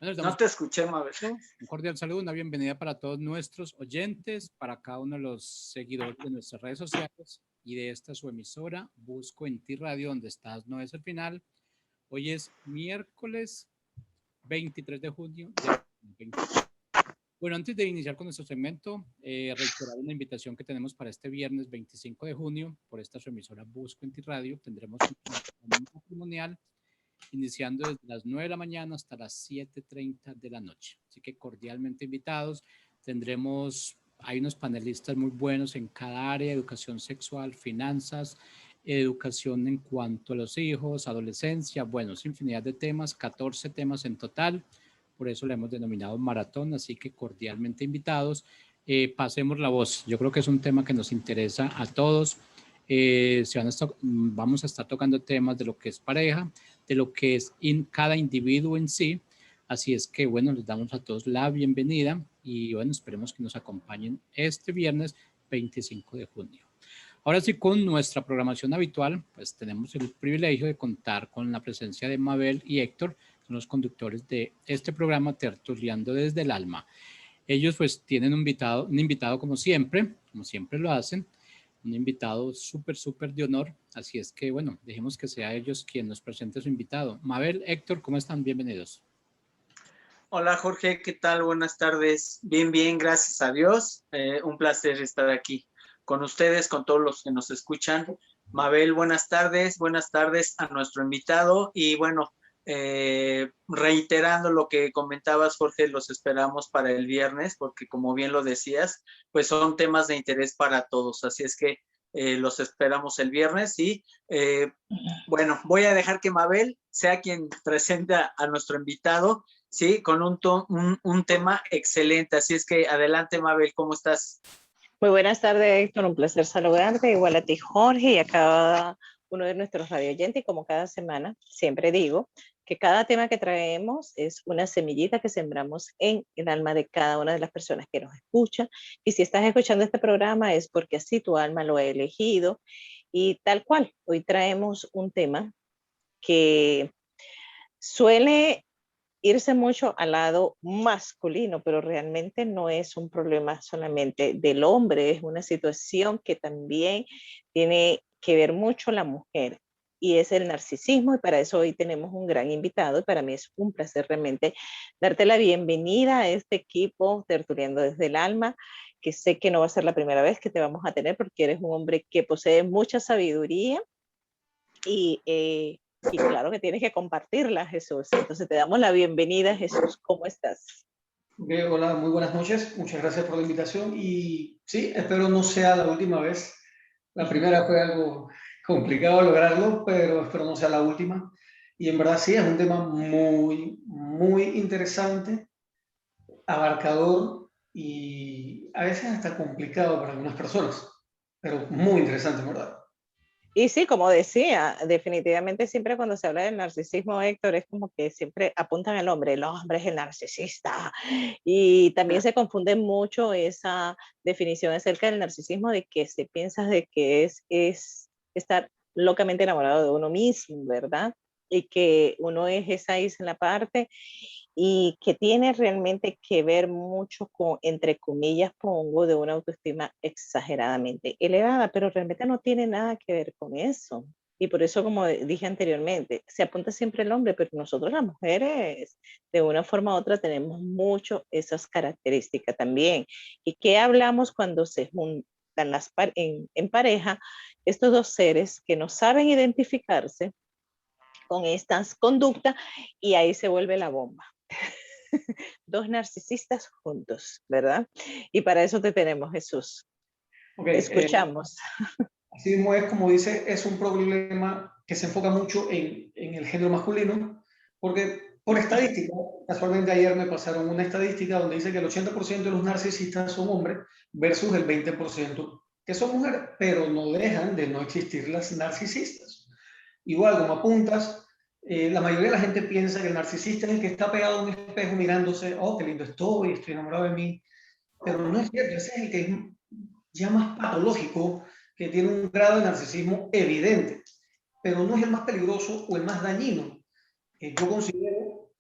Bueno, No te escuché, Mabel. un cordial saludo, una bienvenida para todos nuestros oyentes, para cada uno de los seguidores de nuestras redes sociales y de esta su emisora, Busco en Ti Radio, donde estás, no es el final. Hoy es miércoles 23 de junio de 2020. Bueno, antes de iniciar con nuestro segmento, reiterar una invitación que tenemos para este viernes 25 de junio por esta su emisora Busco en Ti Radio. Tendremos un matrimonial iniciando desde las 9 de la mañana hasta las 7:30 de la noche. Así que cordialmente invitados. Hay unos panelistas muy buenos en cada área: educación sexual, finanzas, educación en cuanto a los hijos, adolescencia, bueno, es infinidad de temas, 14 temas en total. Por eso le hemos denominado maratón, así que cordialmente invitados. Pasemos la voz. Yo creo que es un tema que nos interesa a todos. Vamos a estar tocando temas de lo que es pareja, de lo que es cada individuo en sí. Así es que, bueno, les damos a todos la bienvenida y, bueno, esperemos que nos acompañen este viernes 25 de junio. Ahora sí, con nuestra programación habitual, pues tenemos el privilegio de contar con la presencia de Mabel y Héctor, que son los conductores de este programa Tertuliando desde el Alma. Ellos pues tienen un invitado como siempre lo hacen, un invitado súper de honor, así es que bueno, dejemos que sea ellos quien nos presente su invitado. Mabel, Héctor, ¿cómo están? Bienvenidos. Hola Jorge, ¿qué tal? Buenas tardes. Bien, gracias a Dios. Un placer estar aquí con ustedes, con todos los que nos escuchan. Mabel, buenas tardes a nuestro invitado y bueno, reiterando lo que comentabas, Jorge, los esperamos para el viernes porque como bien lo decías, pues son temas de interés para todos, así es que los esperamos el viernes y bueno, voy a dejar que Mabel sea quien presenta a nuestro invitado, sí, con un tema excelente, así es que adelante Mabel, ¿cómo estás? Muy buenas tardes, Héctor, un placer saludarte, igual a ti, Jorge, y a cada uno de nuestros radioyentes, y como cada semana, siempre digo que cada tema que traemos es una semillita que sembramos en el alma de cada una de las personas que nos escuchan, y si estás escuchando este programa es porque así tu alma lo ha elegido, y tal cual, hoy traemos un tema que suele irse mucho al lado masculino, pero realmente no es un problema solamente del hombre, es una situación que también tiene que ver mucho la mujer y es el narcisismo, y para eso hoy tenemos un gran invitado y para mí es un placer realmente darte la bienvenida a este equipo Tertuliando desde el Alma, que sé que no va a ser la primera vez que te vamos a tener porque eres un hombre que posee mucha sabiduría y claro que tienes que compartirla, Jesús. Entonces te damos la bienvenida, Jesús. ¿Cómo estás? Okay, hola, muy buenas noches. Muchas gracias por la invitación. Y sí, espero no sea la última vez. La primera fue algo complicado lograrlo, pero espero no sea la última. Y en verdad sí, es un tema muy interesante, abarcador y a veces hasta complicado para algunas personas, pero muy interesante, en verdad. Y sí, como decía, definitivamente siempre cuando se habla del narcisismo, Héctor, es como que siempre apuntan al hombre, el hombre es el narcisista. Y también se confunde mucho esa definición acerca del narcisismo de que se piensa de que es estar locamente enamorado de uno mismo, ¿verdad? Y que uno es esa isla aparte y que tiene realmente que ver mucho con, entre comillas, pongo, de una autoestima exageradamente elevada, pero realmente no tiene nada que ver con eso. Y por eso, como dije anteriormente, se apunta siempre el hombre, pero nosotros las mujeres, de una forma u otra, tenemos mucho esas características también. ¿Y qué hablamos cuando se juntan en pareja estos dos seres que no saben identificarse con estas conductas y ahí se vuelve la bomba? Dos narcisistas juntos, ¿verdad? Y para eso te tenemos, Jesús. Okay, escuchamos. Así mismo es, como dice, es un problema que se enfoca mucho en el género masculino, porque por estadística, casualmente ayer me pasaron una estadística donde dice que el 80% de los narcisistas son hombres versus el 20% que son mujeres, pero no dejan de no existir las narcisistas. Igual, como apuntas, la mayoría de la gente piensa que el narcisista es el que está pegado a un espejo mirándose, oh, qué lindo estoy enamorado de mí, pero no es cierto, ese es el que es ya más patológico, que tiene un grado de narcisismo evidente. pero no es el más peligroso o el más dañino. Yo considero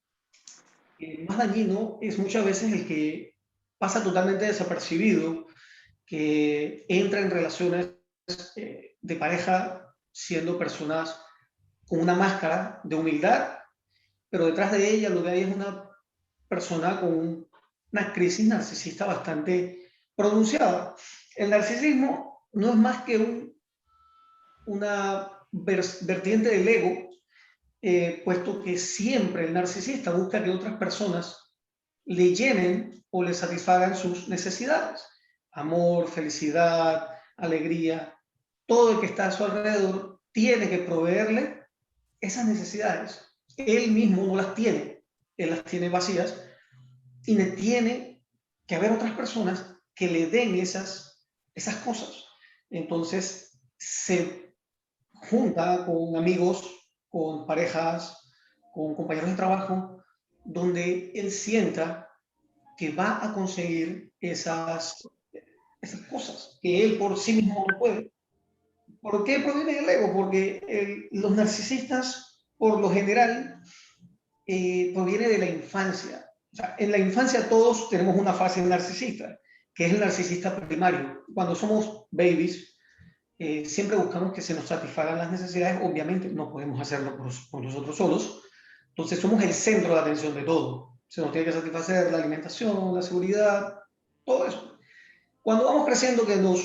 que el más dañino es muchas veces el que pasa totalmente desapercibido, que entra en relaciones de pareja siendo personas con una máscara de humildad, pero detrás de ella lo que hay es una persona con una crisis narcisista bastante pronunciada. El narcisismo no es más que una vertiente del ego, puesto que siempre el narcisista busca que otras personas le llenen o le satisfagan sus necesidades. Amor, felicidad, alegría, todo el que está a su alrededor tiene que proveerle esas necesidades. Él mismo no las tiene, él las tiene vacías y tiene que haber otras personas que le den esas cosas. Entonces se junta con amigos, con parejas, con compañeros de trabajo, donde él sienta que va a conseguir esas cosas que él por sí mismo no puede. ¿Por qué proviene el ego? Porque los narcisistas, por lo general, proviene de la infancia. O sea, en la infancia todos tenemos una fase narcisista, que es el narcisista primario. Cuando somos babies, siempre buscamos que se nos satisfagan las necesidades. Obviamente no podemos hacerlo por nosotros solos. Entonces somos el centro de atención de todo. Se nos tiene que satisfacer la alimentación, la seguridad, todo eso. Cuando vamos creciendo, que nos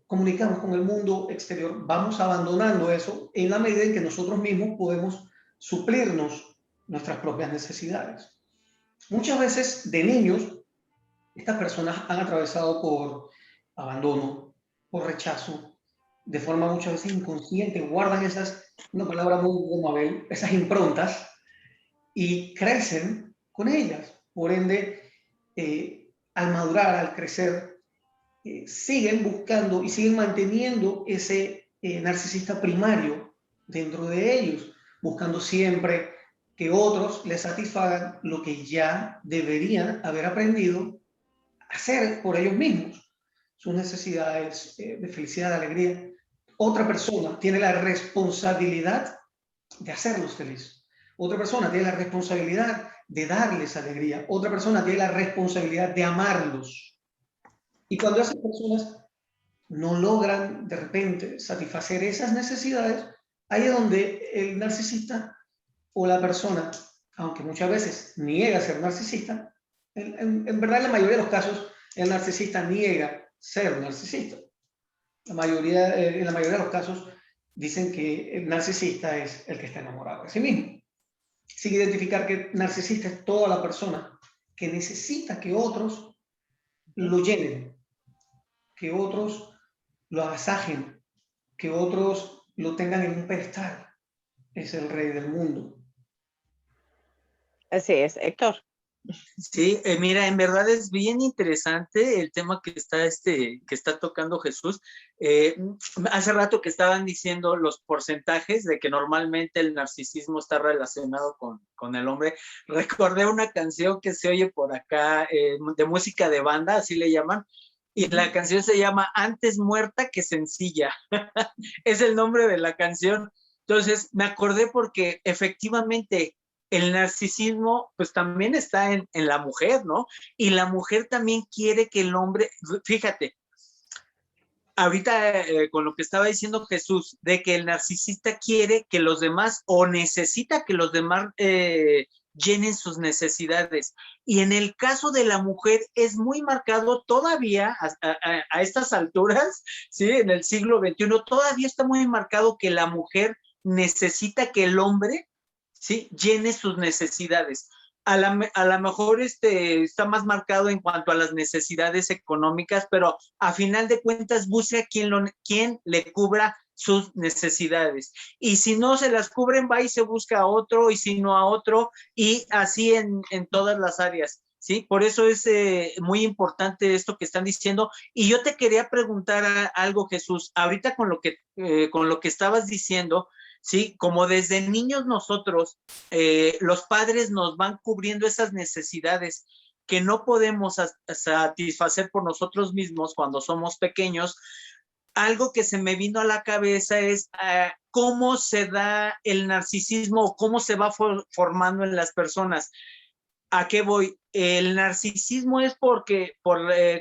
comunicamos con el mundo exterior, vamos abandonando eso en la medida en que nosotros mismos podemos suplirnos nuestras propias necesidades. Muchas veces de niños, estas personas han atravesado por abandono, por rechazo, de forma muchas veces inconsciente, guardan una palabra muy Mabel, esas improntas y crecen con ellas. Por ende, al madurar, al crecer, siguen buscando y siguen manteniendo ese narcisista primario dentro de ellos, buscando siempre que otros les satisfagan lo que ya deberían haber aprendido a hacer por ellos mismos, sus necesidades de felicidad, de alegría. Otra persona tiene la responsabilidad de hacerlos felices. Otra persona tiene la responsabilidad de darles alegría. Otra persona tiene la responsabilidad de amarlos. Y cuando esas personas no logran de repente satisfacer esas necesidades, ahí es donde el narcisista o la persona, aunque muchas veces niega ser narcisista, en verdad en la mayoría de los casos el narcisista niega ser narcisista. En la mayoría de los casos dicen que el narcisista es el que está enamorado de sí mismo. Sin identificar que narcisista es toda la persona que necesita que otros lo llenen, que otros lo agasajen, que otros lo tengan en un pedestal. Es el rey del mundo. Así es, Héctor. Sí, mira, en verdad es bien interesante el tema que está tocando Jesús. Hace rato que estaban diciendo los porcentajes de que normalmente el narcisismo está relacionado con el hombre. Recordé una canción que se oye por acá, de música de banda, así le llaman, y la canción se llama Antes muerta que sencilla. Es el nombre de la canción. Entonces, me acordé porque efectivamente el narcisismo pues también está en la mujer, ¿no? Y la mujer también quiere que el hombre, fíjate, ahorita con lo que estaba diciendo Jesús, de que el narcisista quiere que los demás o necesita que los demás llenen sus necesidades. Y en el caso de la mujer es muy marcado todavía a estas alturas, ¿sí? En el siglo XXI todavía está muy marcado que la mujer necesita que el hombre, ¿sí?, llene sus necesidades. A lo mejor está más marcado en cuanto a las necesidades económicas, pero a final de cuentas busca quien le cubra sus necesidades. Y si no se las cubren, va y se busca a otro, y si no a otro, y así en todas las áreas, ¿sí? Por eso es muy importante esto que están diciendo. Y yo te quería preguntar algo, Jesús, ahorita con lo que estabas diciendo, ¿sí? Como desde niños nosotros, los padres nos van cubriendo esas necesidades que no podemos satisfacer por nosotros mismos cuando somos pequeños. algo que se me vino a la cabeza es cómo se da el narcisismo, cómo se va formando en las personas. ¿A qué voy? El narcisismo es porque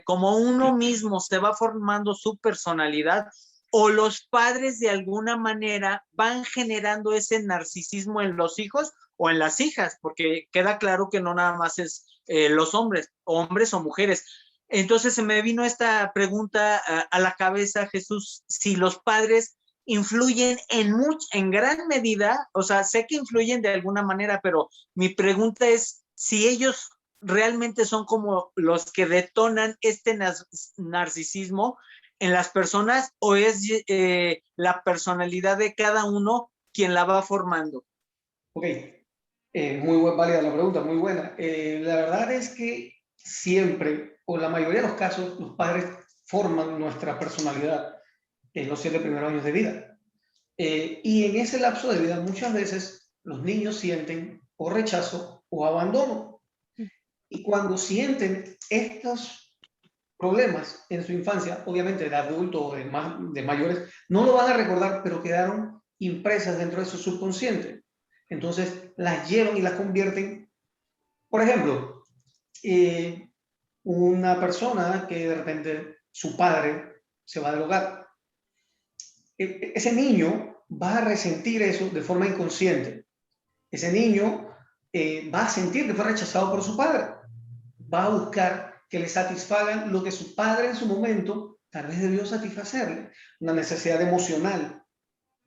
como uno mismo se va formando su personalidad, o los padres de alguna manera van generando ese narcisismo en los hijos o en las hijas, porque queda claro que no nada más es los hombres o mujeres. Entonces se me vino esta pregunta a la cabeza, Jesús, si los padres influyen en gran medida, o sea, sé que influyen de alguna manera, pero mi pregunta es si ellos realmente son como los que detonan este narcisismo en las personas, o es la personalidad de cada uno quien la va formando. Ok, válida la pregunta, muy buena. La verdad es que siempre, o la mayoría de los casos, los padres forman nuestra personalidad en los 7 primeros años de vida. Y en ese lapso de vida muchas veces los niños sienten o rechazo o abandono. Y cuando sienten estos problemas en su infancia, obviamente de adulto o de mayores, no lo van a recordar, pero quedaron impresas dentro de su subconsciente. Entonces las llevan y las convierten. Por ejemplo, una persona que de repente su padre se va del hogar. Ese niño va a resentir eso de forma inconsciente. Ese niño va a sentir que fue rechazado por su padre. Va a buscar que le satisfagan lo que su padre en su momento tal vez debió satisfacerle. Una necesidad emocional,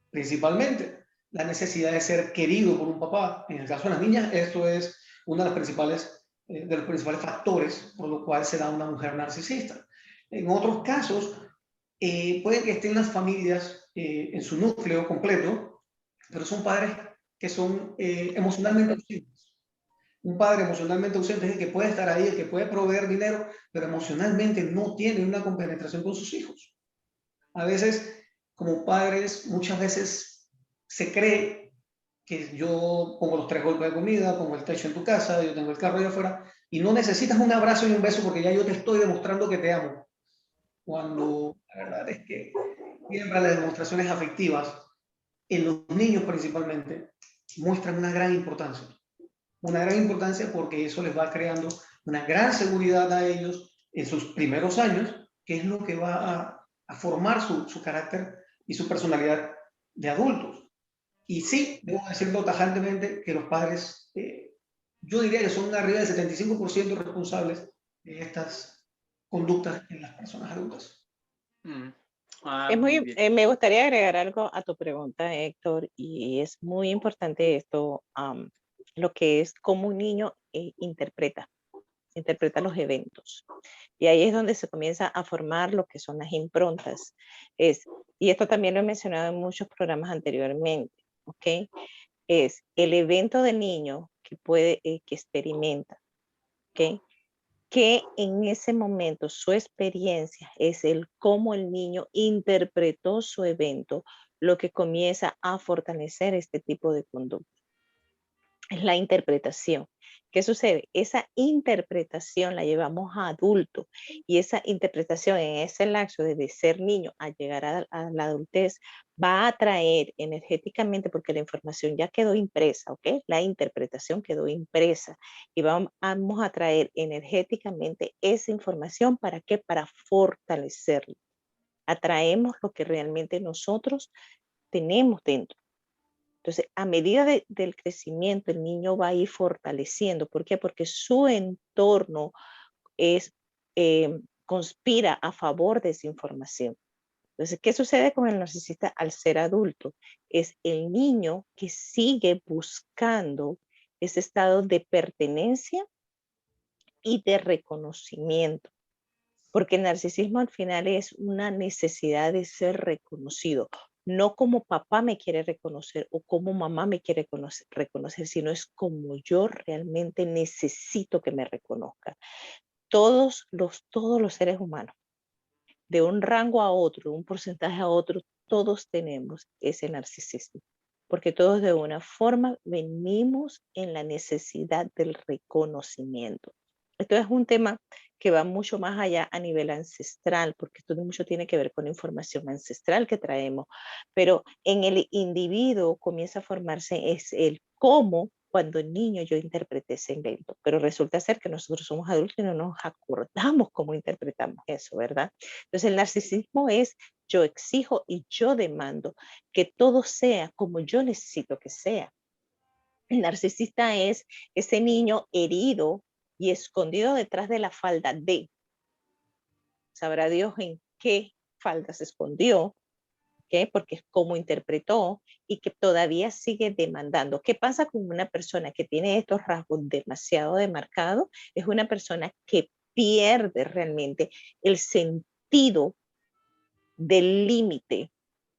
principalmente. La necesidad de ser querido por un papá. En el caso de las niñas, esto es uno de los principales factores por lo cual se da una mujer narcisista. En otros casos, puede que estén las familias en su núcleo completo, pero son padres que son emocionalmente ausentes. Un padre emocionalmente ausente es el que puede estar ahí, el que puede proveer dinero, pero emocionalmente no tiene una compenetración con sus hijos. A veces, como padres, muchas veces se cree que yo pongo los 3 golpes de comida, pongo el techo en tu casa, yo tengo el carro allá afuera, y no necesitas un abrazo y un beso porque ya yo te estoy demostrando que te amo. Cuando la verdad es que siempre las demostraciones afectivas, en los niños principalmente, muestran una gran importancia. Una gran importancia porque eso les va creando una gran seguridad a ellos en sus primeros años, que es lo que va a formar su carácter y su personalidad de adultos. Y sí, debo decirlo tajantemente que los padres, yo diría que son arriba del 75% responsables de estas conductas en las personas adultas. Muy bien. Me gustaría agregar algo a tu pregunta, Héctor, y es muy importante esto, lo que es cómo un niño interpreta los eventos. Y ahí es donde se comienza a formar lo que son las improntas. Y esto también lo he mencionado en muchos programas anteriormente, ¿ok? Es el evento del niño que experimenta, ¿ok? Que en ese momento su experiencia es el cómo el niño interpretó su evento, lo que comienza a fortalecer este tipo de conducta. Es la interpretación. ¿Qué sucede? Esa interpretación la llevamos a adulto y esa interpretación en ese lapso desde ser niño a llegar a la adultez va a atraer energéticamente porque la información ya quedó impresa, ¿ok? La interpretación quedó impresa y vamos a traer energéticamente esa información. ¿Para qué? Para fortalecerlo. Atraemos lo que realmente nosotros tenemos dentro. Entonces, a medida del crecimiento, el niño va a ir fortaleciendo. ¿Por qué? Porque su entorno conspira a favor de esa información. Entonces, ¿qué sucede con el narcisista al ser adulto? Es el niño que sigue buscando ese estado de pertenencia y de reconocimiento. Porque el narcisismo al final es una necesidad de ser reconocido, no como papá me quiere reconocer o como mamá me quiere reconocer, sino es como yo realmente necesito que me reconozca. Todos los seres humanos, de un rango a otro, un porcentaje a otro, todos tenemos ese narcisismo, porque todos de una forma venimos en la necesidad del reconocimiento. Esto es un tema que va mucho más allá a nivel ancestral, porque esto mucho tiene que ver con la información ancestral que traemos. Pero en el individuo comienza a formarse es el cómo cuando niño yo interpreté ese invento. Pero resulta ser que nosotros somos adultos y no nos acordamos cómo interpretamos eso, ¿verdad? Entonces el narcisismo es yo exijo y yo demando que todo sea como yo necesito que sea. El narcisista es ese niño herido y escondido detrás de la falda de, sabrá Dios en qué falda se escondió, ¿okay? Porque es como interpretó y que todavía sigue demandando. ¿Qué pasa con una persona que tiene estos rasgos demasiado demarcados? Es una persona que pierde realmente el sentido del límite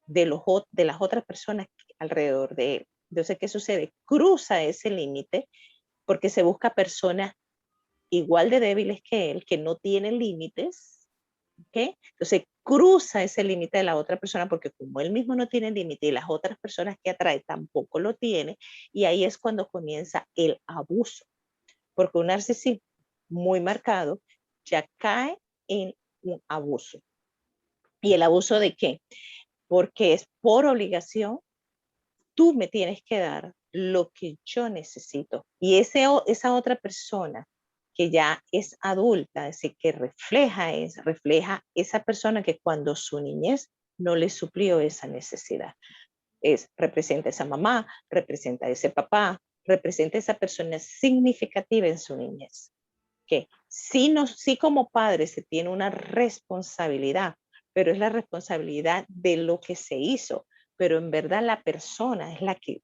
de las otras personas alrededor de él. Entonces, ¿qué sucede? Cruza ese límite porque se busca personas igual de débiles que él, que no tienen límites, ¿ok? Entonces cruza ese límite de la otra persona porque como él mismo no tiene límite y las otras personas que atrae tampoco lo tienen, y ahí es cuando comienza el abuso, porque un narcisismo muy marcado ya cae en un abuso. ¿Y el abuso de qué? Porque es por obligación, tú me tienes que dar lo que yo necesito. Y esa otra persona que ya es adulta, es decir, que refleja esa persona que cuando su niñez no le suplió esa necesidad. Representa esa mamá, representa ese papá, representa esa persona significativa en su niñez. Que sí, no, sí como padre se tiene una responsabilidad, pero es la responsabilidad de lo que se hizo, pero en verdad la persona es la que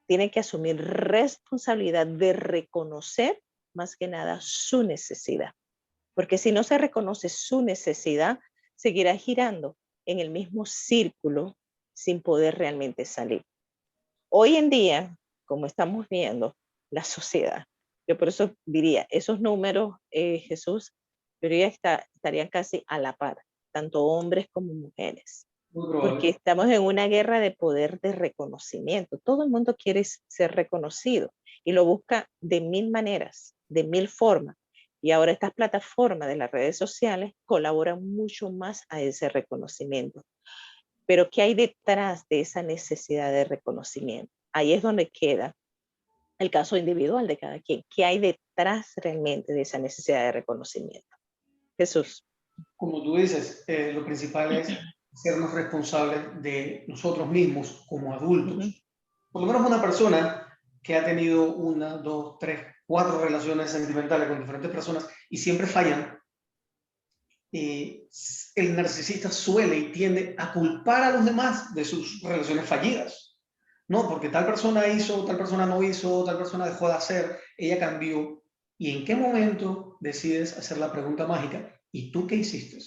tiene que asumir responsabilidad de reconocer más que nada su necesidad. Porque si no se reconoce su necesidad, seguirá girando en el mismo círculo sin poder realmente salir. Hoy en día, como estamos viendo, la sociedad, yo por eso diría, esos números, Jesús, yo diría estarían casi a la par, tanto hombres como mujeres, Muy porque probable. estamos en una guerra de poder de reconocimiento. Todo el mundo quiere ser reconocido y lo busca de mil maneras, de mil formas. Y ahora estas plataformas de las redes sociales colaboran mucho más a ese reconocimiento. Pero ¿qué hay detrás de esa necesidad de reconocimiento? Ahí es donde queda el caso individual de cada quien. ¿Qué hay detrás realmente de esa necesidad de reconocimiento? Jesús. Como tú dices, lo principal es sernos responsables de nosotros mismos como adultos. Por lo menos una persona que ha tenido una, dos, tres, cuatro relaciones sentimentales con diferentes personas y siempre fallan, el narcisista suele y tiende a culpar a los demás de sus relaciones fallidas. No, porque tal persona hizo, tal persona no hizo, tal persona dejó de hacer, ella cambió. ¿Y en qué momento decides hacer la pregunta mágica? ¿Y tú qué hiciste?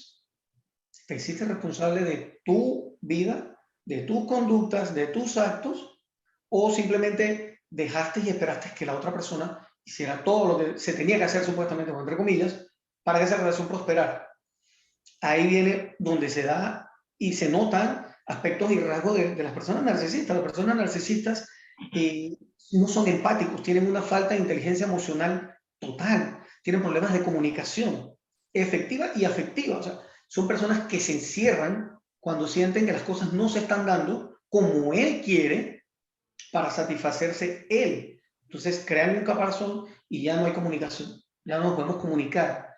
¿Te hiciste responsable de tu vida, de tus conductas, de tus actos? ¿O simplemente dejaste y esperaste que la otra persona hiciera todo lo que se tenía que hacer supuestamente, entre comillas, para que esa relación prosperara? Ahí viene donde se da y se notan aspectos y rasgos de las personas narcisistas. Las personas narcisistas no son empáticos, tienen una falta de inteligencia emocional total, tienen problemas de comunicación efectiva y afectiva. O sea, son personas que se encierran cuando sienten que las cosas no se están dando como él quiere para satisfacerse él. Entonces crean un caparazón y ya no hay comunicación, ya no nos podemos comunicar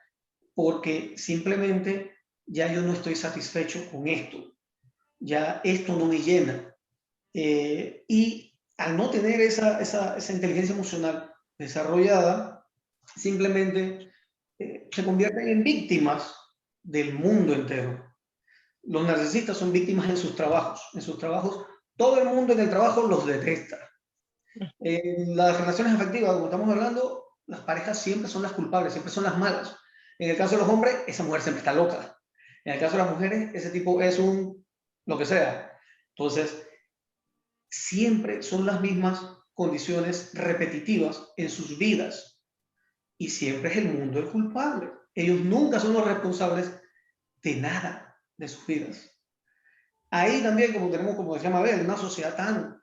porque simplemente ya yo no estoy satisfecho con esto, ya esto no me llena. Y al no tener esa inteligencia emocional desarrollada, simplemente se convierten en víctimas del mundo entero. Los narcisistas son víctimas en sus trabajos. En sus trabajos, todo el mundo en el trabajo los detesta. En las relaciones afectivas, como estamos hablando, las parejas siempre son las culpables, siempre son las malas. En el caso de los hombres, esa mujer siempre está loca. En el caso de las mujeres, ese tipo es un lo que sea. Entonces, siempre son las mismas condiciones repetitivas en sus vidas y siempre es el mundo el culpable. Ellos nunca son los responsables de nada de sus vidas. Ahí también, como tenemos, como decía Mabel, una sociedad tan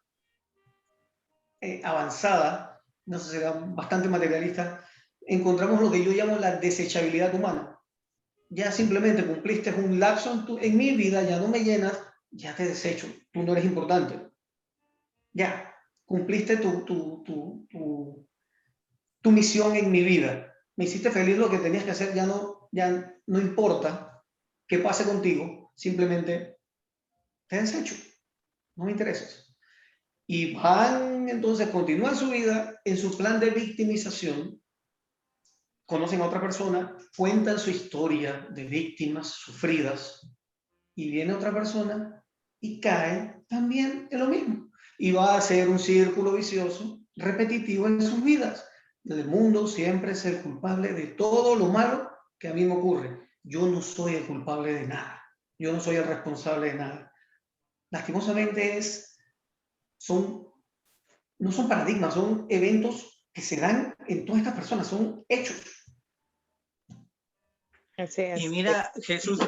avanzada, una sociedad bastante materialista, encontramos lo que yo llamo la desechabilidad humana. Ya simplemente cumpliste un lapso en mi vida, ya no me llenas, ya te desecho, tú no eres importante. Ya, cumpliste tu misión en mi vida. Me hiciste feliz, lo que tenías que hacer ya no importa qué pase contigo, simplemente te desecho, no me interesas. Y van entonces, continúan su vida en su plan de victimización, conocen a otra persona, cuentan su historia de víctimas sufridas, y viene otra persona y cae también en lo mismo. Y va a ser un círculo vicioso repetitivo en sus vidas. El mundo siempre es el culpable de todo lo malo que a mí me ocurre. Yo no soy el culpable de nada. Yo no soy el responsable de nada. Lastimosamente no son paradigmas, son eventos que se dan en todas estas personas, son hechos. Así es. Y mira, Jesús,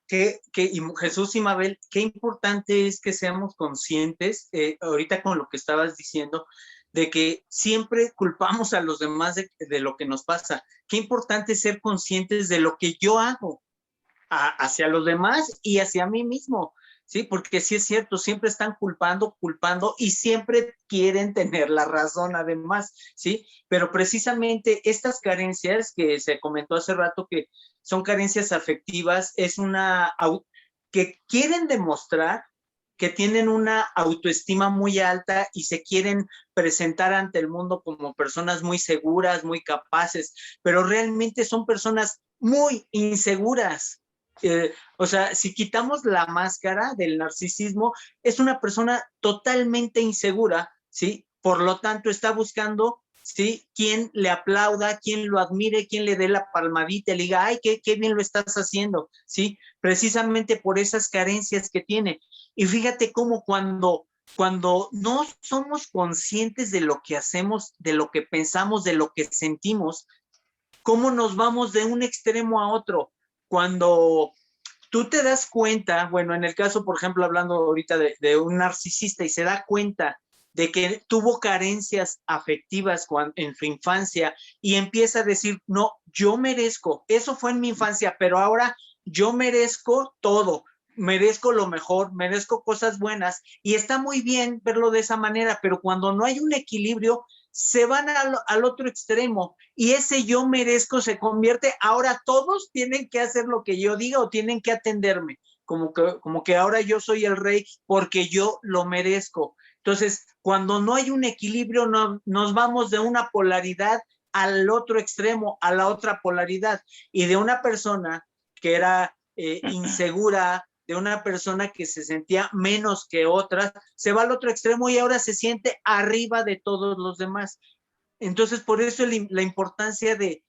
Jesús y Mabel, qué importante es que seamos conscientes, ahorita con lo que estabas diciendo, de que siempre culpamos a los demás de lo que nos pasa. Qué importante es ser conscientes de lo que yo hago hacia los demás y hacia mí mismo, ¿sí? Porque sí es cierto, siempre están culpando y siempre quieren tener la razón además, ¿sí? Pero precisamente estas carencias que se comentó hace rato, que son carencias afectivas, que quieren demostrar que tienen una autoestima muy alta y se quieren presentar ante el mundo como personas muy seguras, muy capaces, pero realmente son personas muy inseguras. O sea, si quitamos la máscara del narcisismo, es una persona totalmente insegura, ¿sí? Por lo tanto, está buscando, ¿sí? Quien le aplauda, quien lo admire, quien le dé la palmadita y le diga, ay, qué bien lo estás haciendo, ¿sí? Precisamente por esas carencias que tiene. Y fíjate cómo cuando no somos conscientes de lo que hacemos, de lo que pensamos, de lo que sentimos, cómo nos vamos de un extremo a otro. Cuando tú te das cuenta, bueno, en el caso, por ejemplo, hablando ahorita de un narcisista y se da cuenta de que tuvo carencias afectivas en su infancia y empieza a decir, no, yo merezco, eso fue en mi infancia, pero ahora yo merezco todo, merezco lo mejor, merezco cosas buenas, y está muy bien verlo de esa manera, pero cuando no hay un equilibrio, se van al otro extremo y ese yo merezco se convierte, ahora todos tienen que hacer lo que yo diga o tienen que atenderme, como que ahora yo soy el rey porque yo lo merezco. Entonces, cuando no hay un equilibrio, nos vamos de una polaridad al otro extremo, a la otra polaridad, y de una persona que era insegura, de una persona que se sentía menos que otras, se va al otro extremo y ahora se siente arriba de todos los demás. Entonces, por eso la importancia de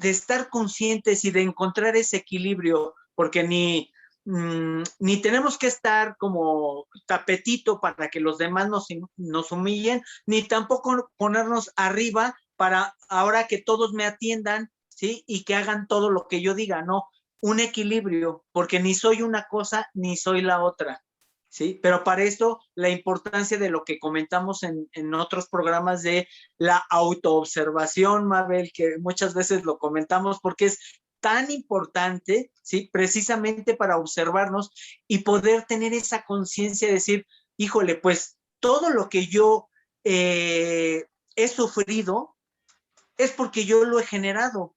estar conscientes y de encontrar ese equilibrio, porque ni tenemos que estar como tapetito para que los demás nos humillen, ni tampoco ponernos arriba para ahora que todos me atiendan, ¿sí? Y que hagan todo lo que yo diga, no. Un equilibrio, porque ni soy una cosa ni soy la otra, ¿sí? Pero para esto, la importancia de lo que comentamos en otros programas de la autoobservación, Mabel, que muchas veces lo comentamos porque es tan importante, ¿sí? Precisamente para observarnos y poder tener esa conciencia de decir, híjole, pues todo lo que yo he sufrido es porque yo lo he generado.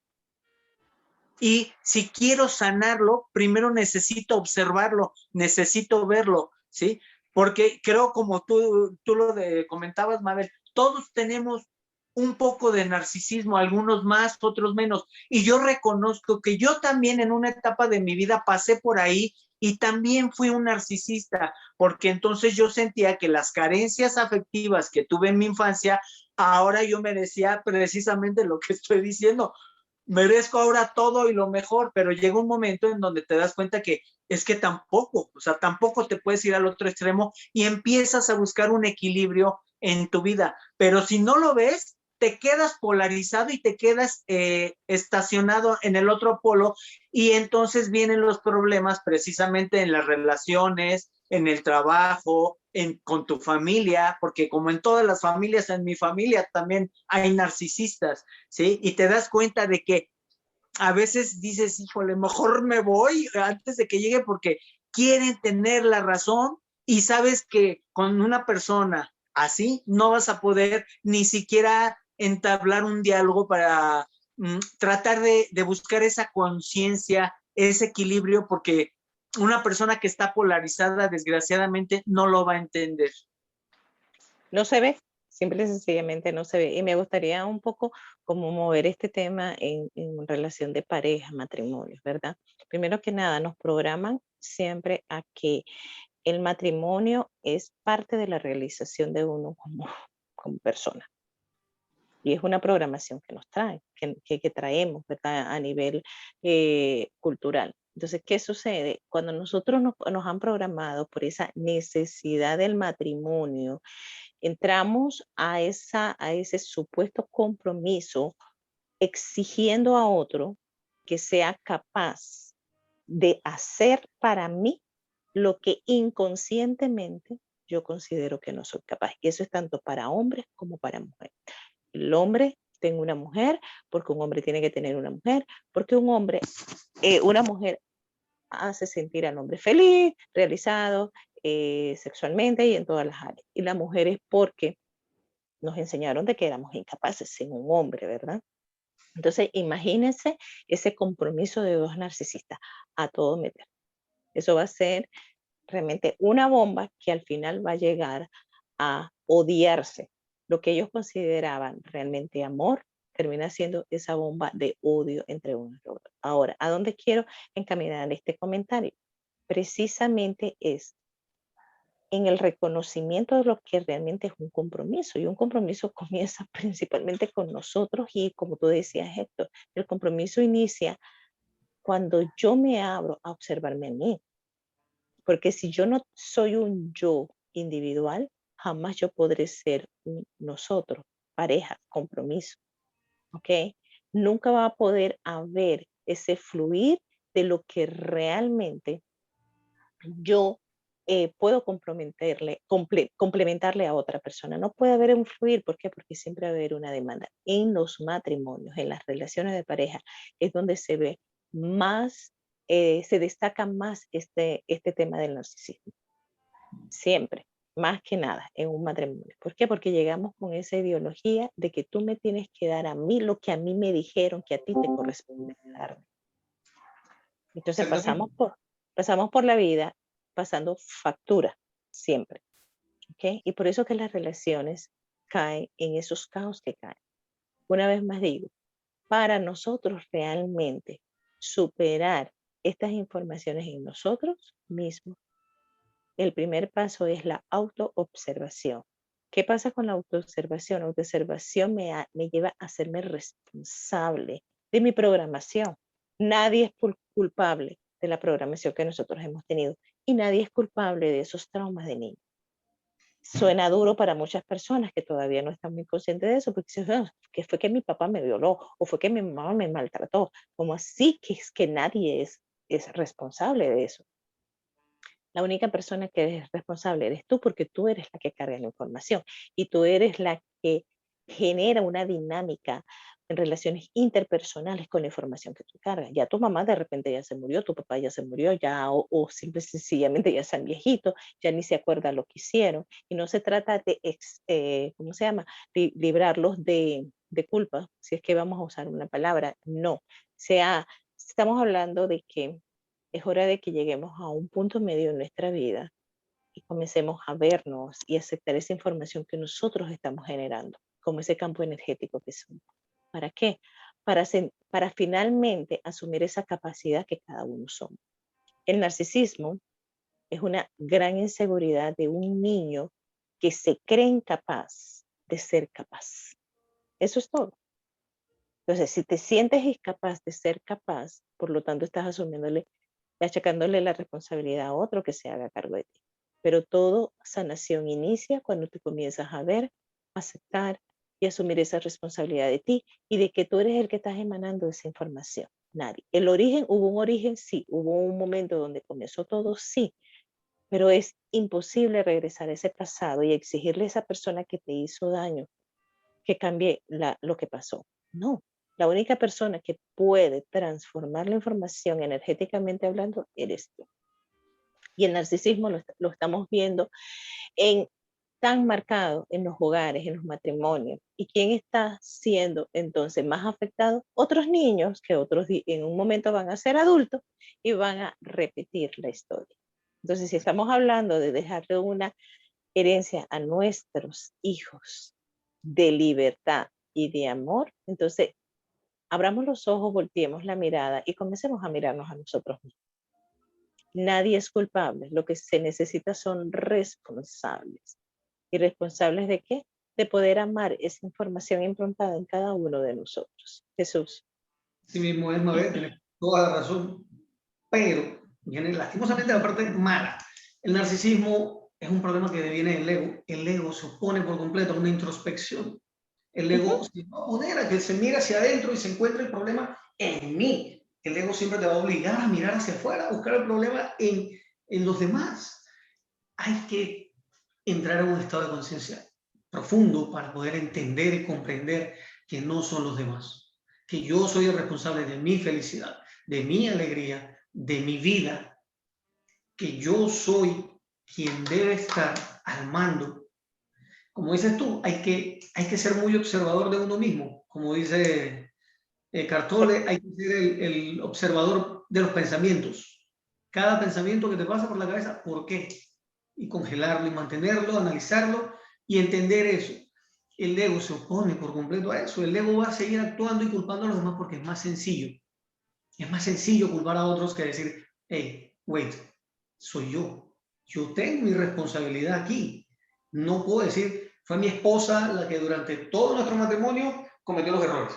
Y si quiero sanarlo, primero necesito observarlo, necesito verlo, ¿sí? Porque creo, como tú lo comentabas, Mabel, todos tenemos un poco de narcisismo, algunos más, otros menos. Y yo reconozco que yo también en una etapa de mi vida pasé por ahí y también fui un narcisista, porque entonces yo sentía que las carencias afectivas que tuve en mi infancia, ahora yo merecía precisamente lo que estoy diciendo, merezco ahora todo y lo mejor, pero llega un momento en donde te das cuenta que es que tampoco, o sea, tampoco te puedes ir al otro extremo y empiezas a buscar un equilibrio en tu vida, pero si no lo ves, te quedas polarizado y te quedas estacionado en el otro polo, y entonces vienen los problemas precisamente en las relaciones, en el trabajo, con tu familia, porque como en todas las familias, en mi familia también hay narcisistas, ¿sí? Y te das cuenta de que a veces dices, híjole, mejor me voy antes de que llegue porque quieren tener la razón y sabes que con una persona así no vas a poder ni siquiera entablar un diálogo para tratar de buscar esa conciencia, ese equilibrio, porque una persona que está polarizada, desgraciadamente, no lo va a entender. No se ve, simple y sencillamente no se ve. Y me gustaría un poco como mover este tema en relación de pareja, matrimonios, ¿verdad? Primero que nada, nos programan siempre a que el matrimonio es parte de la realización de uno como persona. Y es una programación que nos trae, que traemos, ¿verdad? A nivel cultural. Entonces, ¿qué sucede? Cuando nosotros nos han programado por esa necesidad del matrimonio, entramos a ese supuesto compromiso exigiendo a otro que sea capaz de hacer para mí lo que inconscientemente yo considero que no soy capaz. Y eso es tanto para hombres como para mujeres. El hombre tiene una mujer, porque un hombre tiene que tener una mujer, porque una mujer hace sentir al hombre feliz, realizado sexualmente y en todas las áreas. Y la mujer es porque nos enseñaron de que éramos incapaces sin un hombre, ¿verdad? Entonces, imagínense ese compromiso de dos narcisistas a todo meter. Eso va a ser realmente una bomba que al final va a llegar a odiarse. Lo que ellos consideraban realmente amor termina siendo esa bomba de odio entre unos y otros. Ahora, ¿a dónde quiero encaminar este comentario? Precisamente es en el reconocimiento de lo que realmente es un compromiso. Y un compromiso comienza principalmente con nosotros y como tú decías, Héctor, el compromiso inicia cuando yo me abro a observarme a mí. Porque si yo no soy un yo individual, jamás yo podré ser un nosotros, pareja, compromiso. ¿Ok? Nunca va a poder haber ese fluir de lo que realmente yo puedo complementarle a otra persona. No puede haber un fluir, ¿por qué? Porque siempre va a haber una demanda. En los matrimonios, en las relaciones de pareja, es donde se ve más, se destaca más este tema del narcisismo. Siempre, más que nada, en un matrimonio. ¿Por qué? Porque llegamos con esa ideología de que tú me tienes que dar a mí lo que a mí me dijeron que a ti te corresponde darme. Entonces pasamos por la vida pasando factura siempre. ¿Okay? Y por eso que las relaciones caen en esos caos que caen. Una vez más digo, para nosotros realmente superar estas informaciones en nosotros mismos, el primer paso es la autoobservación. ¿Qué pasa con la autoobservación? La autoobservación me lleva a hacerme responsable de mi programación. Nadie es culpable de la programación que nosotros hemos tenido y nadie es culpable de esos traumas de niño. Suena duro para muchas personas que todavía no están muy conscientes de eso, porque dicen, que fue que mi papá me violó o fue que mi mamá me maltrató. Como así que es que nadie es responsable de eso? La única persona que es responsable eres tú, porque tú eres la que carga la información y tú eres la que genera una dinámica en relaciones interpersonales con la información que tú cargas. Ya tu mamá de repente ya se murió, tu papá ya se murió, ya o simple sencillamente ya están viejitos, ya ni se acuerdan lo que hicieron. Y no se trata de, ¿cómo se llama? Librarlos de culpa, si es que vamos a usar una palabra. No, estamos hablando de que es hora de que lleguemos a un punto medio en nuestra vida y comencemos a vernos y aceptar esa información que nosotros estamos generando, como ese campo energético que somos. ¿Para qué? Para finalmente asumir esa capacidad que cada uno somos. El narcisismo es una gran inseguridad de un niño que se cree incapaz de ser capaz. Eso es todo. Entonces, si te sientes incapaz de ser capaz, por lo tanto estás achacándole la responsabilidad a otro que se haga cargo de ti. Pero todo sanación inicia cuando te comienzas a ver, aceptar y asumir esa responsabilidad de ti y de que tú eres el que estás emanando esa información. Nadie. Hubo un origen, sí. Hubo un momento donde comenzó todo, sí. pero es imposible regresar a ese pasado y exigirle a esa persona que te hizo daño que cambie lo que pasó. No, la única persona que puede transformar la información energéticamente hablando eres tú. Y el narcisismo lo estamos viendo en tan marcado en los hogares, en los matrimonios. ¿Y quién está siendo entonces más afectado? Otros niños que en un momento van a ser adultos y van a repetir la historia. Entonces, si estamos hablando de dejarle una herencia a nuestros hijos de libertad y de amor, entonces abramos los ojos, volteemos la mirada y comencemos a mirarnos a nosotros mismos. Nadie es culpable, lo que se necesita son responsables. ¿Y responsables de qué? De poder amar esa información improntada en cada uno de nosotros. Jesús. Sí mismo es, Mabel, tienes toda la razón, pero viene lastimosamente la parte mala. El narcisismo es un problema que viene del ego. El ego se opone por completo a una introspección. El ego se va a oponer a que se mire hacia adentro y se encuentre el problema en mí. El ego siempre te va a obligar a mirar hacia afuera, a buscar el problema en los demás. Hay que entrar en un estado de conciencia profundo para poder entender y comprender que no son los demás, que yo soy el responsable de mi felicidad, de mi alegría, de mi vida, que yo soy quien debe estar al mando. Como dices tú, hay que ser muy observador de uno mismo. Como dice Cartole, hay que ser el observador de los pensamientos. Cada pensamiento que te pasa por la cabeza, ¿por qué? Y congelarlo y mantenerlo, analizarlo y entender eso. El ego se opone por completo a eso. El ego va a seguir actuando y culpando a los demás porque es más sencillo. Es más sencillo culpar a otros que decir, hey, wait, soy yo. Yo tengo mi responsabilidad aquí. No puedo decir, fue mi esposa la que durante todo nuestro matrimonio cometió los errores.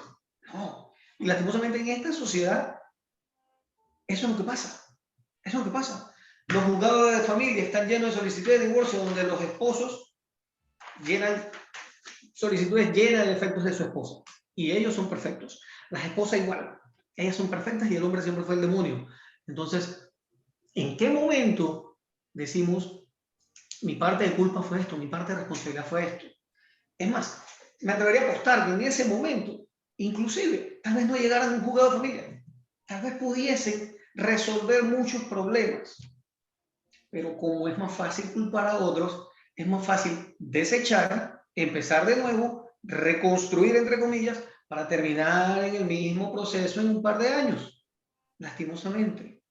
No. Y lastimosamente en esta sociedad, eso es lo que pasa. Eso es lo que pasa. Los juzgados de familia están llenos de solicitudes de divorcio donde los esposos llenan solicitudes llenas de defectos de su esposa. Y ellos son perfectos. Las esposas igual. Ellas son perfectas y el hombre siempre fue el demonio. Entonces, ¿en qué momento decimos, mi parte de culpa fue esto, mi parte de responsabilidad fue esto? Es más, me atrevería a apostar que en ese momento, inclusive, tal vez no llegaran a un juzgado de familia. Tal vez pudiesen resolver muchos problemas. Pero como es más fácil culpar a otros, es más fácil desechar, empezar de nuevo, reconstruir, entre comillas, para terminar en el mismo proceso en un par de años. Lastimosamente.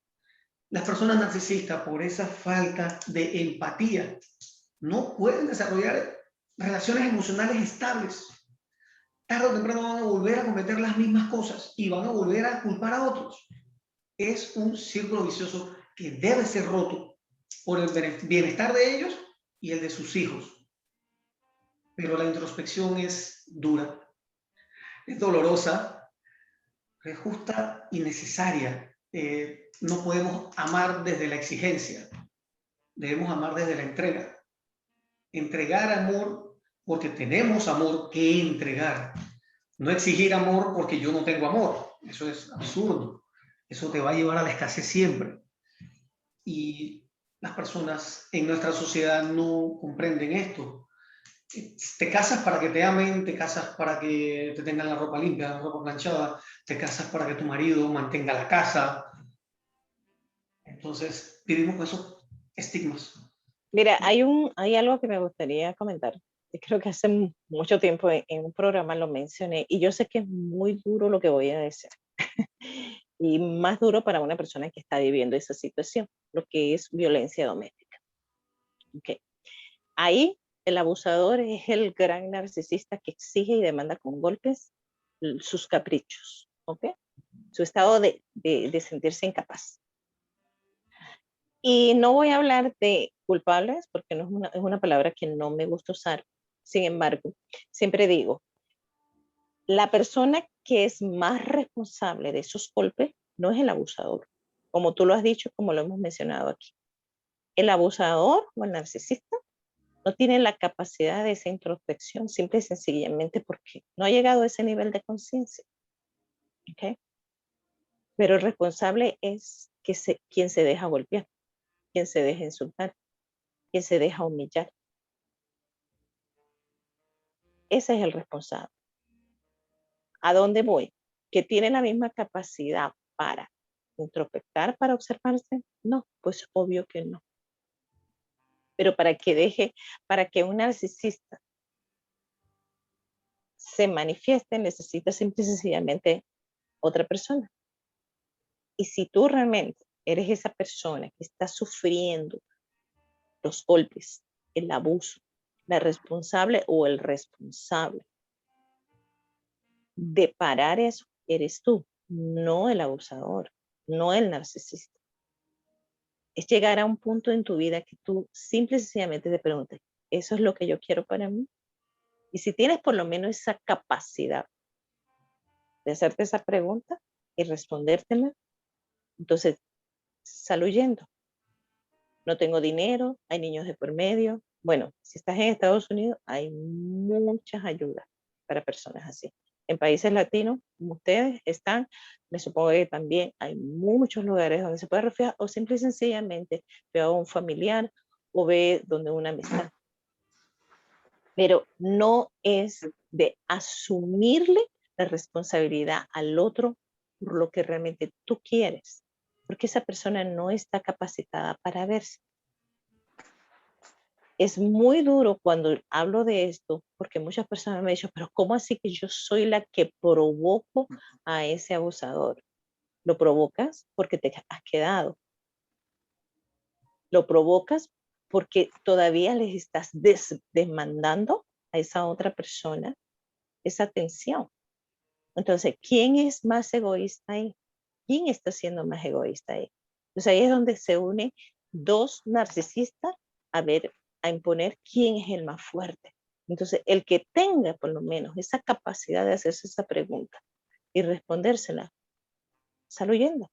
Las personas narcisistas, por esa falta de empatía, no pueden desarrollar relaciones emocionales estables. Tarde o temprano van a volver a cometer las mismas cosas y van a volver a culpar a otros. Es un círculo vicioso que debe ser roto por el bienestar de ellos y el de sus hijos. Pero la introspección es dura, es dolorosa, es justa y necesaria. No podemos amar desde la exigencia, debemos amar desde la entrega. Entregar amor porque tenemos amor que entregar. No exigir amor porque yo no tengo amor. Eso es absurdo. Eso te va a llevar a la escasez siempre. Y las personas en nuestra sociedad no comprenden esto. Te casas para que te amen, te casas para que te tengan la ropa limpia, la ropa planchada, te casas para que tu marido mantenga la casa. Entonces, vivimos con esos estigmas. Mira, hay algo que me gustaría comentar. Creo que hace mucho tiempo en un programa lo mencioné y yo sé que es muy duro lo que voy a decir. Y más duro para una persona que está viviendo esa situación, lo que es violencia doméstica. Okay. Ahí el abusador es el gran narcisista que exige y demanda con golpes sus caprichos, ¿ok? Su estado de sentirse incapaz. Y no voy a hablar de culpables porque no es una palabra que no me gusta usar. Sin embargo, siempre digo, la persona que es más responsable de esos golpes no es el abusador, como tú lo has dicho, como lo hemos mencionado aquí. El abusador o el narcisista no tiene la capacidad de esa introspección, simple y sencillamente porque no ha llegado a ese nivel de conciencia. ¿Okay? Pero el responsable es quien se deja golpear, quien se deja insultar, quien se deja humillar. Ese es el responsable. ¿A dónde voy? ¿Que tiene la misma capacidad para introspectar, para observarse? No, pues obvio que no. Pero para que un narcisista se manifieste, necesita simple y sencillamente otra persona. Y si tú realmente eres esa persona que está sufriendo los golpes, el abuso, la responsable o el responsable de parar eso, eres tú, no el abusador, no el narcisista. Es llegar a un punto en tu vida que tú simple y sencillamente te preguntes, ¿eso es lo que yo quiero para mí? Y si tienes por lo menos esa capacidad de hacerte esa pregunta y respondértela, entonces sal huyendo. No tengo dinero, hay niños de por medio. Bueno, si estás en Estados Unidos, hay muchas ayudas para personas así. En países latinos, como ustedes están, me supongo que también hay muchos lugares donde se puede refugiar o simple y sencillamente ve a un familiar o ve donde una amistad. Pero no es de asumirle la responsabilidad al otro por lo que realmente tú quieres, porque esa persona no está capacitada para verse. Es muy duro cuando hablo de esto, porque muchas personas me han dicho, pero ¿cómo así que yo soy la que provoco a ese abusador? Lo provocas porque te has quedado. Lo provocas porque todavía les estás demandando a esa otra persona esa atención. Entonces, ¿quién es más egoísta ahí? ¿Quién está siendo más egoísta ahí? Entonces ahí es donde se unen dos narcisistas a imponer quién es el más fuerte. Entonces, el que tenga por lo menos esa capacidad de hacerse esa pregunta y respondérsela, sal huyendo.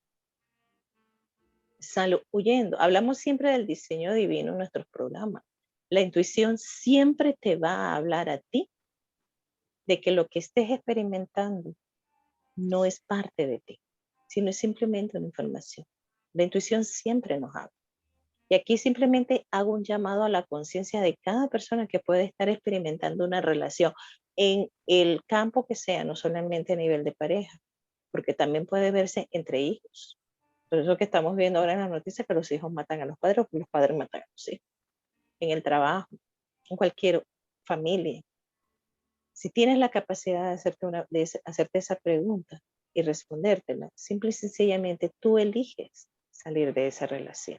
Sal huyendo. Hablamos siempre del diseño divino en nuestros programas. La intuición siempre te va a hablar a ti de que lo que estés experimentando no es parte de ti, sino es simplemente una información. La intuición siempre nos habla. Y aquí simplemente hago un llamado a la conciencia de cada persona que puede estar experimentando una relación en el campo que sea, no solamente a nivel de pareja, porque también puede verse entre hijos. Por eso que estamos viendo ahora en las noticias que los hijos matan a los padres o los padres matan a los hijos. En el trabajo, en cualquier familia. Si tienes la capacidad de hacerte esa pregunta y respondértela, simple y sencillamente tú eliges salir de esa relación.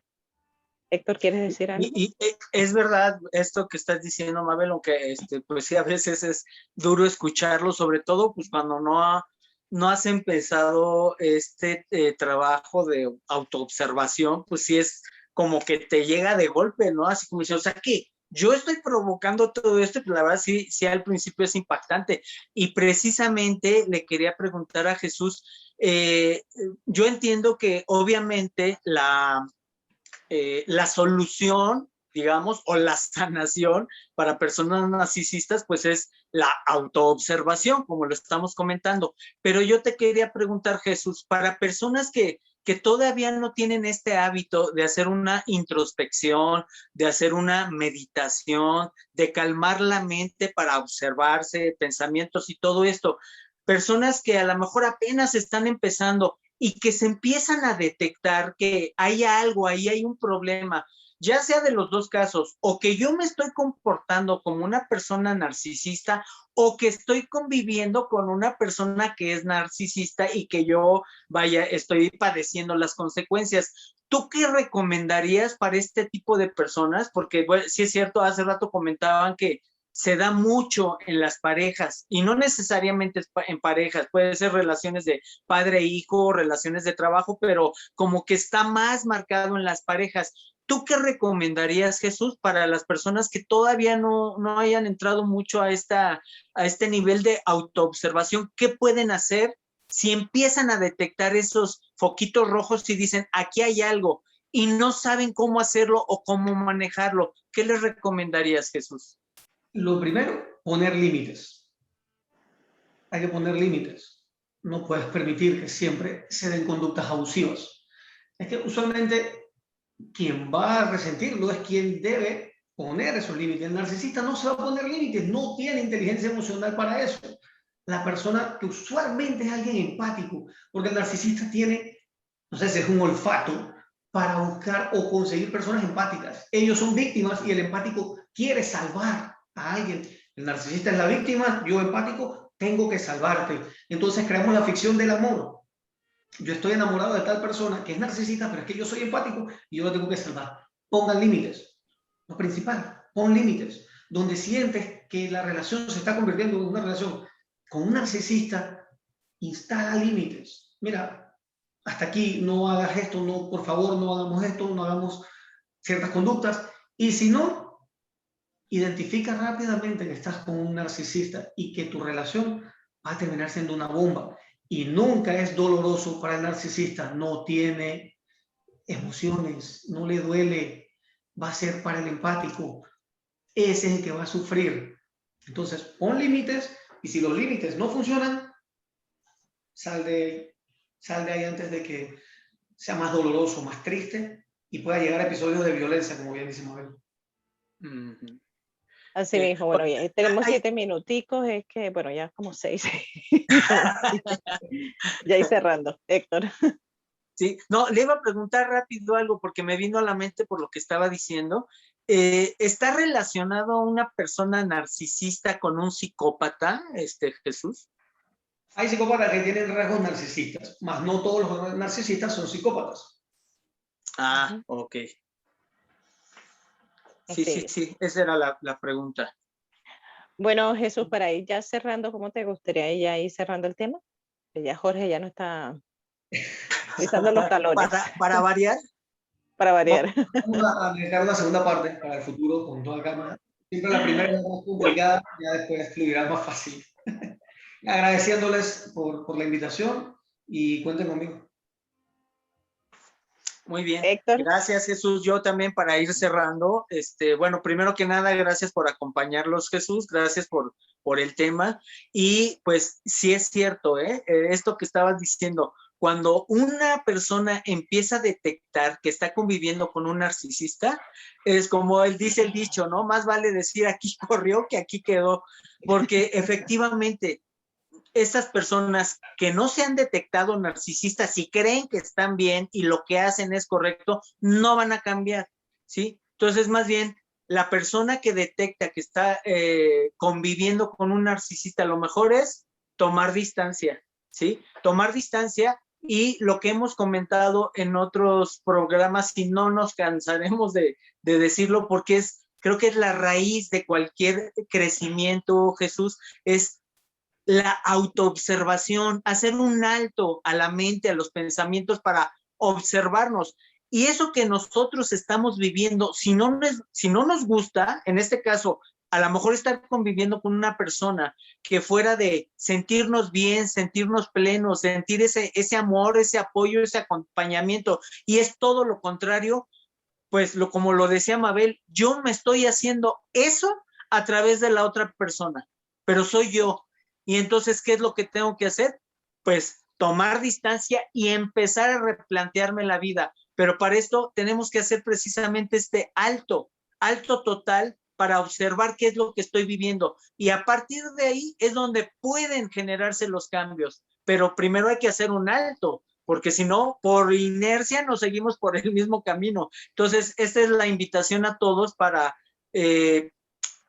Héctor, ¿quieres decir algo? Y es verdad esto que estás diciendo, Mabel, aunque pues sí, a veces es duro escucharlo, sobre todo pues cuando no has empezado este trabajo de autoobservación, pues sí es como que te llega de golpe, ¿no? Así como dice, o sea que yo estoy provocando todo esto, pues la verdad sí al principio es impactante. Y precisamente le quería preguntar a Jesús, yo entiendo que obviamente la solución, digamos, o la sanación para personas narcisistas, pues es la autoobservación, como lo estamos comentando. Pero yo te quería preguntar, Jesús, para personas que todavía no tienen este hábito de hacer una introspección, de hacer una meditación, de calmar la mente para observarse, pensamientos y todo esto, personas que a lo mejor apenas están empezando y que se empiezan a detectar que hay algo, ahí hay un problema, ya sea de los dos casos, o que yo me estoy comportando como una persona narcisista, o que estoy conviviendo con una persona que es narcisista y que yo, vaya, estoy padeciendo las consecuencias. ¿Tú qué recomendarías para este tipo de personas? Porque, bueno, sí es cierto, hace rato comentaban que se da mucho en las parejas y no necesariamente en parejas, puede ser relaciones de padre e hijo, relaciones de trabajo, pero como que está más marcado en las parejas. ¿Tú qué recomendarías, Jesús, para las personas que todavía no hayan entrado mucho a este nivel de autoobservación? ¿Qué pueden hacer si empiezan a detectar esos foquitos rojos y dicen, aquí hay algo, y no saben cómo hacerlo o cómo manejarlo? ¿Qué les recomendarías, Jesús? Lo primero, poner límites. Hay que poner límites. No puedes permitir que siempre se den conductas abusivas. Es que usualmente quien va a resentirlo es quien debe poner esos límites. El narcisista no se va a poner límites, no tiene inteligencia emocional para eso. La persona que usualmente es alguien empático, porque el narcisista tiene, no sé si es un olfato para buscar o conseguir personas empáticas. Ellos son víctimas y el empático quiere salvar a alguien. El narcisista es la víctima, yo empático tengo que salvarte. Entonces creamos la ficción del amor. Yo estoy enamorado de tal persona que es narcisista, pero es que yo soy empático y yo lo tengo que salvar. Pongan límites. Lo principal, pon límites. Donde sientes que la relación se está convirtiendo en una relación con un narcisista, instala límites. Mira, hasta aquí no hagas esto, no, por favor, no hagamos esto, no hagamos ciertas conductas. Y si no, identifica rápidamente que estás con un narcisista y que tu relación va a terminar siendo una bomba. Y nunca es doloroso para el narcisista, no tiene emociones, no le duele, va a ser para el empático. Ese es el que va a sufrir. Entonces, pon límites y si los límites no funcionan, sal de ahí antes de que sea más doloroso, más triste y pueda llegar a episodios de violencia, como bien dice Mabel. Así mismo, bueno, ya tenemos 7 minuticos, es que, bueno, ya como 6. Ya ir cerrando, Héctor. Sí, no, le iba a preguntar rápido algo porque me vino a la mente por lo que estaba diciendo. ¿Está relacionado una persona narcisista con un psicópata, Jesús? Hay psicópatas que tienen rasgos narcisistas, mas no todos los narcisistas son psicópatas. Ah, ok. Sí, esa era la pregunta. Bueno, Jesús, para ir ya cerrando, ¿cómo te gustaría ya ir cerrando el tema? Que ya Jorge ya no está pisando los talones. Para variar. Para variar. Vamos a dejar una segunda parte para el futuro con toda calma. Siempre la primera es más complicada, ya después fluirá más fácil. Agradeciéndoles por la invitación y cuenten conmigo. Muy bien. Héctor. Gracias, Jesús. Yo también para ir cerrando, bueno, primero que nada, gracias por acompañarlos, Jesús. Gracias por el tema. Y pues sí es cierto, esto que estabas diciendo, cuando una persona empieza a detectar que está conviviendo con un narcisista, es como él dice el dicho, ¿no? Más vale decir aquí corrió que aquí quedó, porque efectivamente estas personas que no se han detectado narcisistas y creen que están bien y lo que hacen es correcto, no van a cambiar, ¿sí? Entonces, más bien, la persona que detecta que está conviviendo con un narcisista, lo mejor es tomar distancia, ¿sí? Tomar distancia y lo que hemos comentado en otros programas, y no nos cansaremos de decirlo porque creo que es la raíz de cualquier crecimiento, Jesús, es la autoobservación, hacer un alto a la mente, a los pensamientos para observarnos. Y eso que nosotros estamos viviendo, si no nos gusta, en este caso, a lo mejor estar conviviendo con una persona que fuera de sentirnos bien, sentirnos plenos, sentir ese amor, ese apoyo, ese acompañamiento, y es todo lo contrario, pues como lo decía Mabel, yo me estoy haciendo eso a través de la otra persona, pero soy yo. Y entonces, ¿qué es lo que tengo que hacer? Pues tomar distancia y empezar a replantearme la vida. Pero para esto tenemos que hacer precisamente este alto total para observar qué es lo que estoy viviendo. Y a partir de ahí es donde pueden generarse los cambios. Pero primero hay que hacer un alto, porque si no, por inercia nos seguimos por el mismo camino. Entonces, esta es la invitación a todos para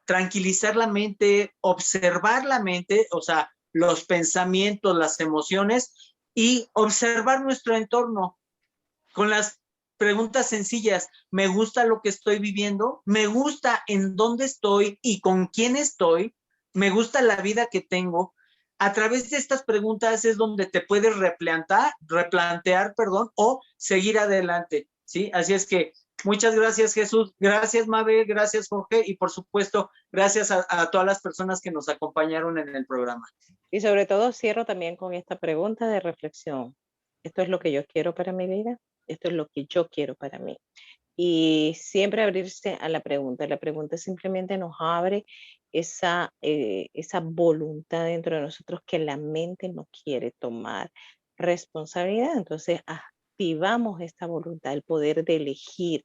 tranquilizar la mente, observar la mente, o sea, los pensamientos, las emociones, y observar nuestro entorno con las preguntas sencillas. ¿Me gusta lo que estoy viviendo? ¿Me gusta en dónde estoy y con quién estoy? ¿Me gusta la vida que tengo? A través de estas preguntas es donde te puedes replantear, o seguir adelante, ¿sí? Así es que muchas gracias, Jesús. Gracias, Mabel. Gracias, Jorge. Y por supuesto, gracias a todas las personas que nos acompañaron en el programa. Y sobre todo cierro también con esta pregunta de reflexión. ¿Esto es lo que yo quiero para mi vida? Esto es lo que yo quiero para mí. Y siempre abrirse a la pregunta. La pregunta simplemente nos abre esa voluntad dentro de nosotros que la mente no quiere tomar responsabilidad. Entonces activamos esta voluntad, el poder de elegir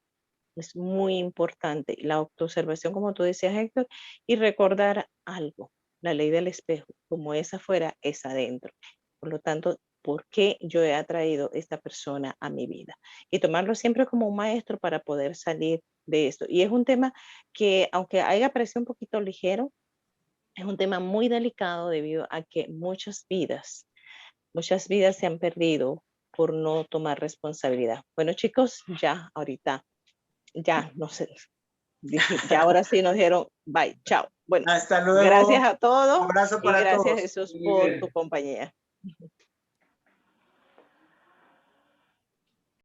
Es muy importante la autoobservación, como tú decías, Héctor, y recordar algo, la ley del espejo, como es afuera, es adentro. Por lo tanto, ¿por qué yo he atraído esta persona a mi vida? Y tomarlo siempre como un maestro para poder salir de esto. Y es un tema que, aunque haya parecido un poquito ligero, es un tema muy delicado debido a que muchas vidas se han perdido por no tomar responsabilidad. Bueno, chicos, ya ahorita, ya no sé, ya ahora sí nos dijeron bye, chao. Bueno, Hasta luego. gracias a todos Abrazo y para gracias todos. Jesús Muy por bien. tu compañía.